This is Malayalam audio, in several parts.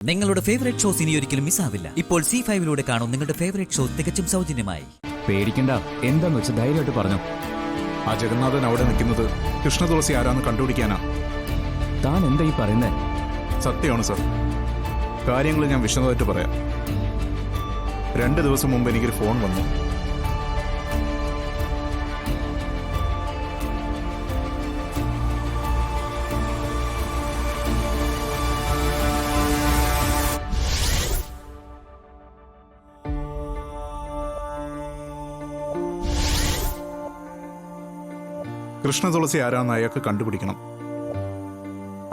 നിങ്ങളുടെ ഫേവറേറ്റ് ഷോസ് ഇനി ഒരിക്കലും മിസ്സാവില്ല. ഇപ്പോൾ C5 കാണും നിങ്ങളുടെ ഫേവറേറ്റ് ഷോ തികച്ചും സൗജന്യമായി. പേടിക്കണ്ട, എന്താന്ന് വെച്ചാൽ ധൈര്യമായിട്ട് പറഞ്ഞു. ആ ജഗന്നാഥൻ അവിടെ നിൽക്കുന്നത് കൃഷ്ണതുളസി ആരാന്ന് കണ്ടുപിടിക്കാനാ. താൻ എന്താ ഈ പറയുന്നേ? സത്യമാണ് സർ. കാര്യങ്ങൾ ഞാൻ വിശദമായിട്ട് പറയാം. 2 ദിവസം മുമ്പ് എനിക്കൊരു ഫോൺ വന്നു. കൃഷ്ണതുളസി ആരാന്ന് അയാൾക്ക് കണ്ടുപിടിക്കണം.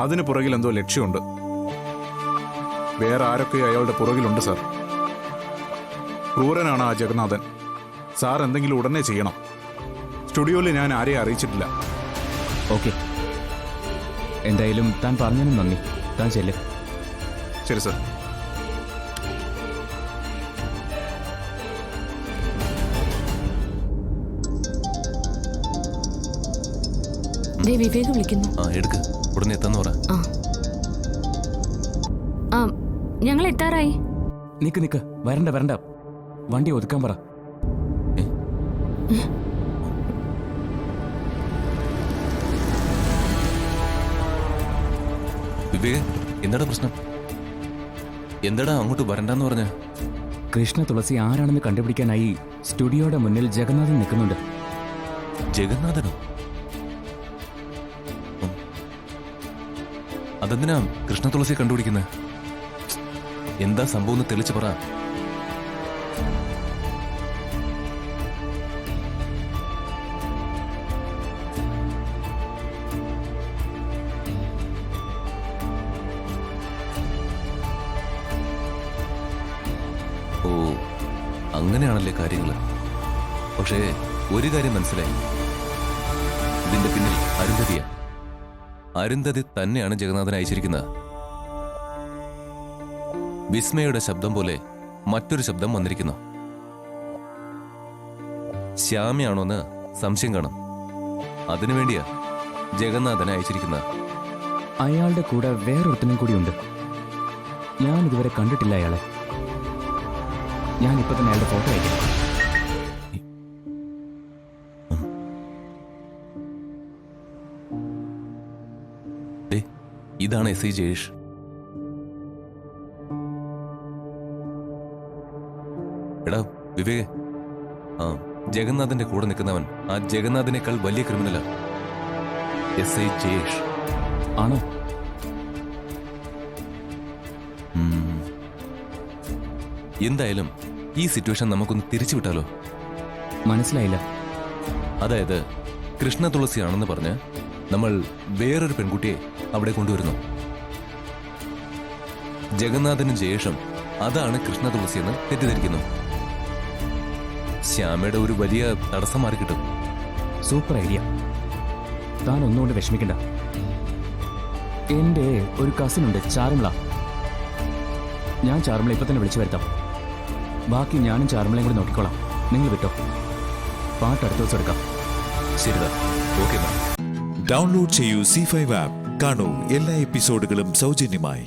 അതിന് പുറകിൽ എന്തോ ലക്ഷ്യമുണ്ട്. വേറെ ആരൊക്കെ അയാളുടെ പുറകിലുണ്ട് സാർ. ക്രൂരനാണ് ആ ജഗന്നാഥൻ. സാർ എന്തെങ്കിലും ഉടനെ ചെയ്യണം. സ്റ്റുഡിയോയിൽ ഞാൻ ആരെയും അറിയിച്ചിട്ടില്ല. ഓക്കെ, എന്തായാലും താൻ പറഞ്ഞതിനും നന്ദി. താൻ ചെല്ല്. ശരി സാർ. വിവേക് വിളിക്കുന്നു. എടുക്ക്, ഉടനെ എത്താന്ന് പറ. ഞങ്ങൾ എത്താറായി. നിക്ക്, വരണ്ട, വണ്ടി ഒതുക്കാൻ പറ. വിവേക്, എന്താടാ പ്രശ്നം? എന്താടാ അങ്ങോട്ട് വരണ്ടെന്ന് പറഞ്ഞ? കൃഷ്ണ തുളസി ആരാണെന്ന് കണ്ടുപിടിക്കാനായി സ്റ്റുഡിയോയുടെ മുന്നിൽ ജഗന്നാഥൻ നിൽക്കുന്നുണ്ട്. ജഗന്നാഥനോ? അതെന്തിനാ കൃഷ്ണ തുളസിയെ കണ്ടുപിടിക്കുന്നത്? എന്താ സംഭവം എന്ന് തെളിച്ച് പറ. ഓ, അങ്ങനെയാണല്ലേ കാര്യങ്ങൾ. പക്ഷേ ഒരു കാര്യം മനസ്സിലായി, ഇതിന്റെ പിന്നിൽ അരുന്ധതിയാ. അരുന്ധതി തന്നെയാണ് ജഗന്നാഥൻ അയച്ചിരിക്കുന്നത്. വിസ്മയുടെ ശബ്ദം പോലെ മറ്റൊരു ശബ്ദം വന്നിരിക്കുന്നു. ശ്യാമയാണോന്ന് സംശയം കാണും. അതിനുവേണ്ടിയാ ജഗന്നാഥനെ അയച്ചിരിക്കുന്നത്. അയാളുടെ കൂടെ വേറൊരുത്തനും കൂടിയുണ്ട്. ഞാൻ ഇതുവരെ കണ്ടിട്ടില്ല അയാളെ. ഞാൻ ഇപ്പൊ തന്നെ അയാളുടെ ഫോട്ടോ അയക്കാം. ഇതാണ് SI ജയേഷ്. എടാ വിവേക്, ജഗന്നാഥന്റെ കൂടെ നിൽക്കുന്നവൻ ആ ജഗന്നാഥിനേക്കാൾ വലിയ ക്രിമിനലാ. SI ജയേഷ് ആണോ? എന്തായാലും ഈ സിറ്റുവേഷൻ നമുക്കൊന്ന് തിരിച്ചുവിട്ടാലോ? മനസ്സിലായില്ല. അതായത് കൃഷ്ണ തുളസിയാണെന്ന് പറഞ്ഞ് നമ്മൾ വേറൊരു പെൺകുട്ടിയെ അവിടെ കൊണ്ടുവരുന്നു. ജഗന്നാഥനും ജയേഷും അതാണ് കൃഷ്ണ തുളസിയെന്ന് തെറ്റിദ്ധരിക്കുന്നു. ശ്യാമയുടെ ഒരു വലിയ തടസ്സം മാറി കിട്ടും. Super idea. താൻ ഒന്നുകൊണ്ട് വിഷമിക്കണ്ട. എന്റെ ഒരു കസിൻ ഉണ്ട്, ചാരുമള. ഞാൻ ചാരുമള ഇപ്പൊ തന്നെ വിളിച്ചു വരുത്താം. ബാക്കി ഞാനും ചാരുമളയും കൂടി നോക്കിക്കോളാം. നിങ്ങൾ വിട്ടോ. പാട്ട് അടുത്ത ദിവസം എടുക്കാം. ശരിതാ, ഓക്കെ. ഡൗൺലോഡ് ചെയ്യൂ C5 ആപ്പ്. കാണൂ എല്ലാ എപ്പിസോഡുകളും സൗജന്യമായി.